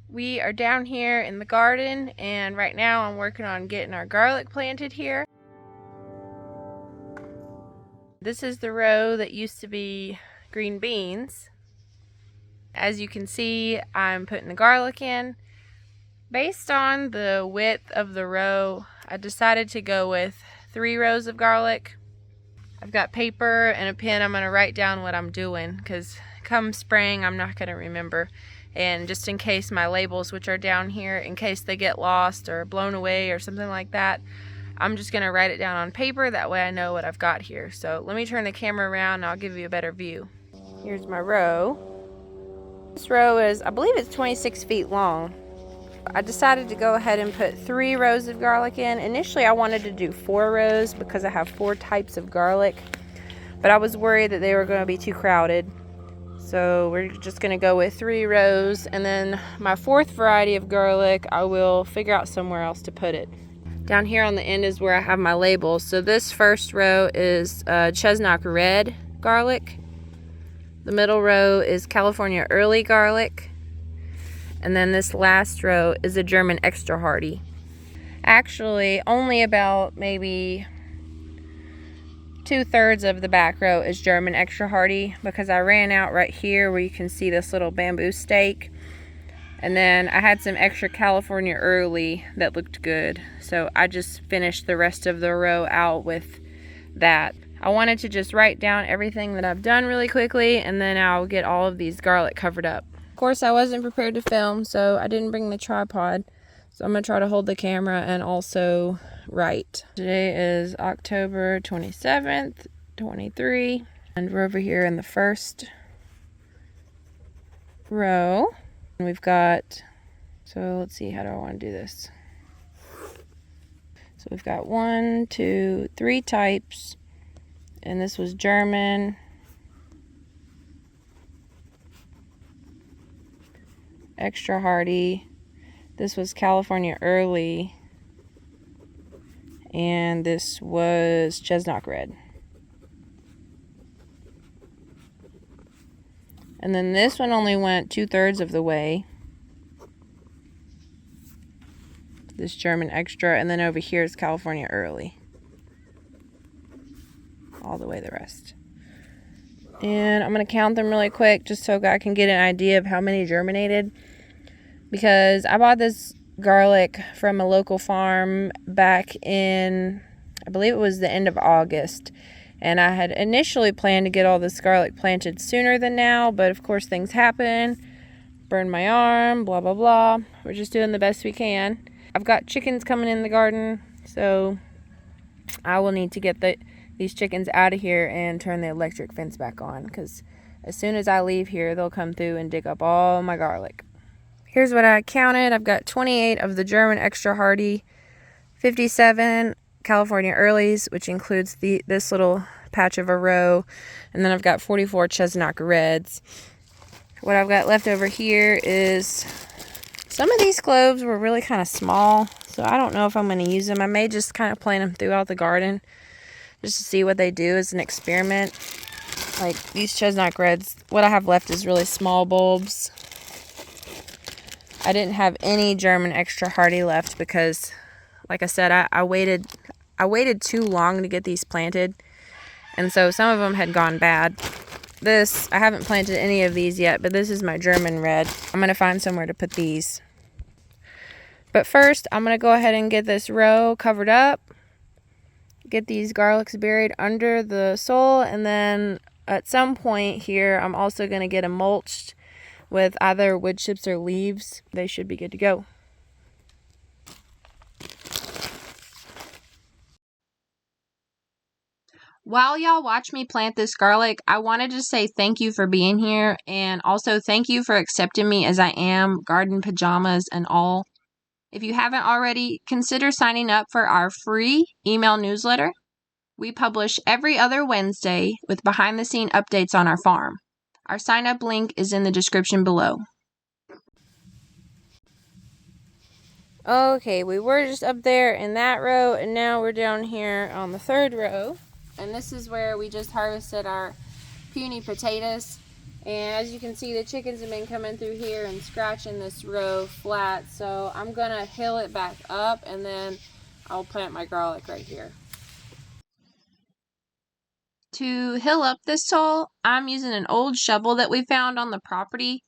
We are down here in the garden, and right now I'm working on getting our garlic planted here. This is the row that used to be green beans. As you can see, I'm putting the garlic in. Based on the width of the row, I decided to go with 3 rows of garlic. I've got paper and a pen. I'm going to write down what I'm doing because come spring I'm not going to remember. And just in case my labels, which are down here, in case they get lost or blown away or something like that, I'm just going to write it down on paper. That way I know what I've got here. So let me turn the camera around and I'll give you a better view. Here's my row. This row is, I believe it's 26 feet long. I decided to go ahead and put 3 rows of garlic in. Initially I wanted to do 4 rows because I have 4 types of garlic, but I was worried that they were going to be too crowded. So we're just going to go with 3 rows, and then my 4th variety of garlic, I will figure out somewhere else to put it. Down here on the end is where I have my labels. So this first row is Chestnut Red garlic. The middle row is California Early garlic. And then this last row is a German Extra Hardy. Actually, only about maybe 2/3 of the back row is German Extra Hardy because I ran out right here where you can see this little bamboo stake. And then I had some extra California Early that looked good. So I just finished the rest of the row out with that. I wanted to just write down everything that I've done really quickly, and then I'll get all of these garlic covered up. Of course, I wasn't prepared to film, so I didn't bring the tripod. So I'm going to try to hold the camera and also write. Today is October 27th, 23. And we're over here in the first row. And we've got, so let's see, how do I want to do this? So we've got 1, 2, 3 types. And this was German, Extra Hardy. This was California Early, and this was Chestnut Red. And then this one only went 2/3 of the way. This German Extra, and then over here is California Early. All the way the rest. And I'm going to count them really quick just so I can get an idea of how many germinated. Because I bought this garlic from a local farm back in, I believe it was the end of August. And I had initially planned to get all this garlic planted sooner than now, but of course things happen. Burned my arm, blah, blah, blah. We're just doing the best we can. I've got chickens coming in the garden, so I will need to get these chickens out of here and turn the electric fence back on, because as soon as I leave here, they'll come through and dig up all my garlic. Here's what I counted. I've got 28 of the German Extra Hardy, 57 California Earlies, which includes this little patch of a row, and then I've got 44 Chestnut Reds. What I've got left over here is, some of these cloves were really kind of small, so I don't know if I'm going to use them. I may just kind of plant them throughout the garden just to see what they do as an experiment. Like these Chestnut Reds, what I have left is really small bulbs. I didn't have any German Extra Hardy left because, like I said, I waited too long to get these planted, and so some of them had gone bad. This, I haven't planted any of these yet, but this is my German Red. I'm going to find somewhere to put these. But first, I'm going to go ahead and get this row covered up, get these garlics buried under the soil, and then at some point here, I'm also going to get them mulched with either wood chips or leaves. They should be good to go. While y'all watch me plant this garlic, I wanted to say thank you for being here, and also thank you for accepting me as I am, garden pajamas and all. If you haven't already, consider signing up for our free email newsletter. We publish every other Wednesday with behind-the-scene updates on our farm. Our sign-up link is in the description below. Okay, we were just up there in that row, and now we're down here on the 3rd row. And this is where we just harvested our puny potatoes. And as you can see, the chickens have been coming through here and scratching this row flat. So I'm gonna hill it back up and then I'll plant my garlic right here. To hill up this soil, I'm using an old shovel that we found on the property.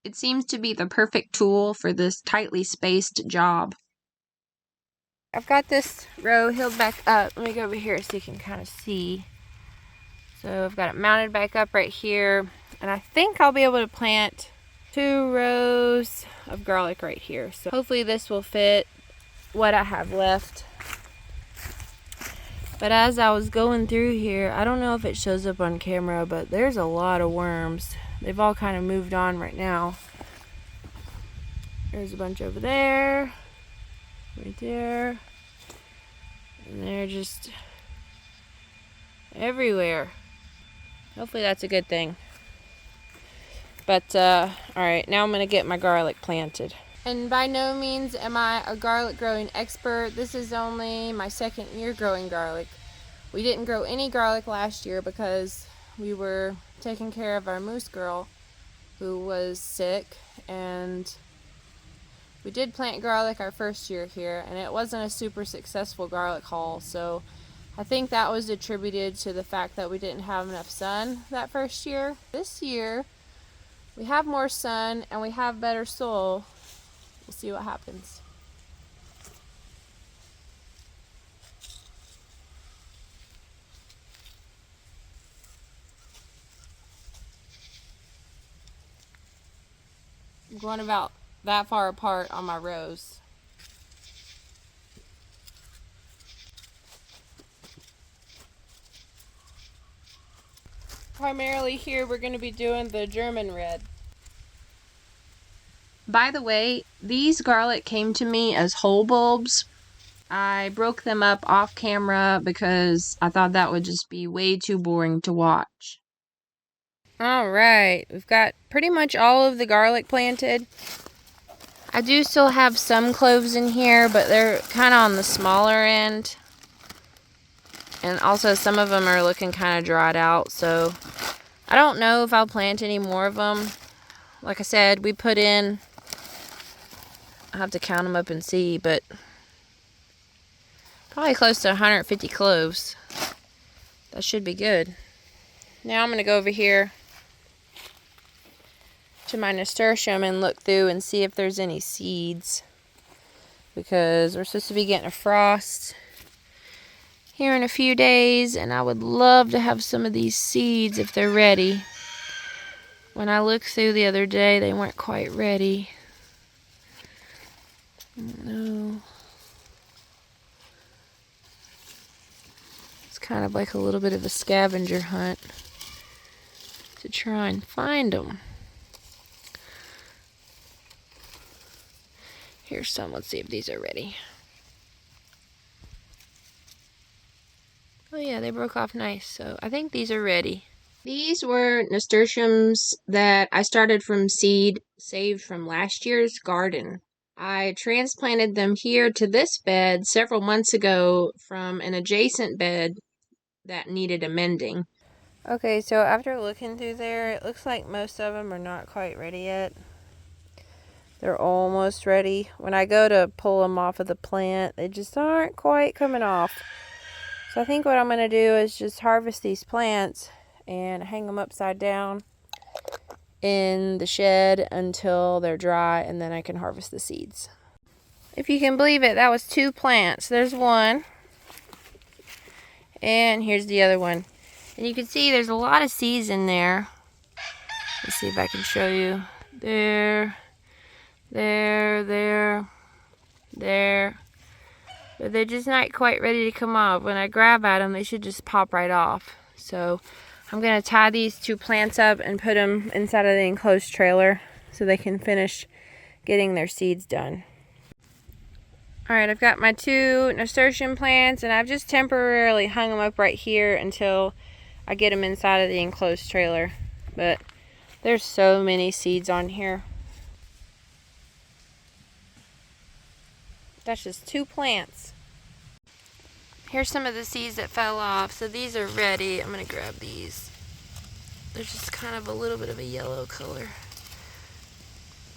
It seems to be the perfect tool for this tightly spaced job. I've got this row hilled back up. Let me go over here so you can kind of see. So I've got it mounted back up right here. And I think I'll be able to plant 2 rows of garlic right here. So hopefully this will fit what I have left. But as I was going through here, I don't know if it shows up on camera, but there's a lot of worms. They've all kind of moved on right now. There's a bunch over there, right there, and they're just everywhere. Hopefully that's a good thing. But, alright, now I'm going to get my garlic planted. And by no means am I a garlic growing expert. This is only my 2nd year growing garlic. We didn't grow any garlic last year because we were taking care of our moose girl who was sick, and we did plant garlic our 1st year here, and it wasn't a super successful garlic haul, so I think that was attributed to the fact that we didn't have enough sun that 1st year. This year, we have more sun and we have better soil. We'll see what happens. I'm going about that far apart on my rows. Primarily here we're going to be doing the German red. By the way, these garlic came to me as whole bulbs. I broke them up off camera because I thought that would just be way too boring to watch. Alright, we've got pretty much all of the garlic planted. I do still have some cloves in here, but they're kind of on the smaller end. And also some of them are looking kind of dried out, so I don't know if I'll plant any more of them. Like I said, we put in, I'll have to count them up and see, but probably close to 150 cloves. That should be good. Now I'm going to go over here to my nasturtium and look through and see if there's any seeds, because we're supposed to be getting a frost here in a few days, and I would love to have some of these seeds if they're ready. When I looked through the other day, they weren't quite ready. No. It's kind of like a little bit of a scavenger hunt to try and find them. Here's some. Let's see if these are ready. Oh yeah, they broke off nice, so I think these are ready. These were nasturtiums that I started from seed saved from last year's garden. I transplanted them here to this bed several months ago from an adjacent bed that needed amending. Okay, so after looking through there, it looks like most of them are not quite ready yet. They're almost ready. When I go to pull them off of the plant, they just aren't quite coming off. So I think what I'm going to do is just harvest these plants and hang them upside down in the shed until they're dry, and then I can harvest the seeds. If you can believe it, that was 2 plants. There's one, and here's the other one. And you can see there's a lot of seeds in there. Let's see if I can show you. There. But they're just not quite ready to come off. When I grab at them, they should just pop right off. So I'm going to tie these 2 plants up and put them inside of the enclosed trailer so they can finish getting their seeds done. Alright, I've got my 2 nasturtium plants, and I've just temporarily hung them up right here until I get them inside of the enclosed trailer. But there's so many seeds on here. That's just 2 plants. Here's some of the seeds that fell off. So these are ready. I'm going to grab these. They're just kind of a little bit of a yellow color.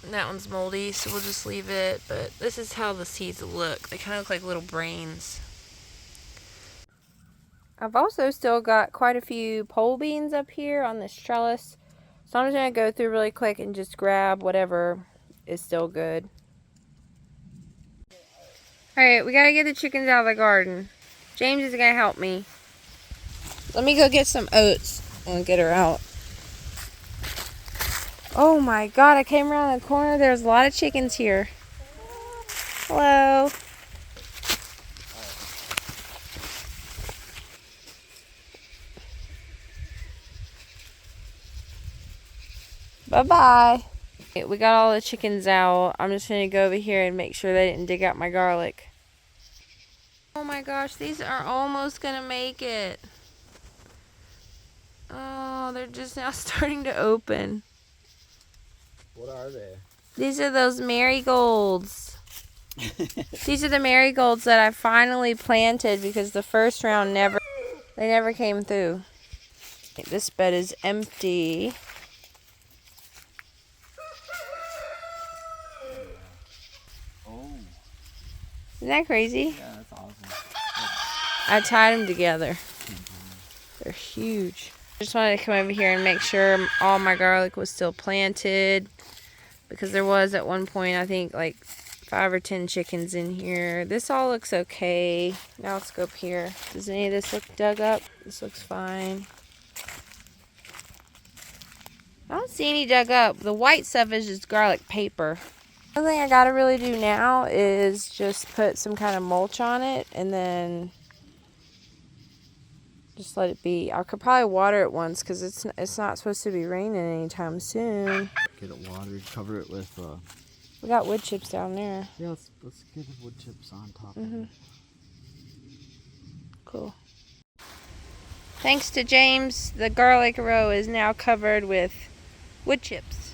And that one's moldy, so we'll just leave it. But this is how the seeds look. They kind of look like little brains. I've also still got quite a few pole beans up here on this trellis. So I'm just going to go through really quick and just grab whatever is still good. Alright, we got to get the chickens out of the garden. James is going to help me. Let me go get some oats and get her out. Oh my god, I came around the corner. There's a lot of chickens here. Hello. Bye-bye. We got all the chickens out. I'm just going to go over here and make sure they didn't dig out my garlic. Oh my gosh, these are almost going to make it. Oh, they're just now starting to open. What are they? These are those marigolds. These are the marigolds that I finally planted because the first round they never came through. This bed is empty. Oh. Isn't that crazy? Yeah, that's awesome. I tied them together. They're huge. I just wanted to come over here and make sure all my garlic was still planted. Because there was at one point, I think, like 5 or 10 chickens in here. This all looks okay. Now let's go up here. Does any of this look dug up? This looks fine. I don't see any dug up. The white stuff is just garlic paper. The only thing I gotta really do now is just put some kind of mulch on it and then just let it be. I could probably water it once because it's not supposed to be raining anytime soon. Get it watered, cover it with We got wood chips down there. yeah, let's get the wood chips on top of it. Cool. Thanks to James, the garlic row is now covered with wood chips.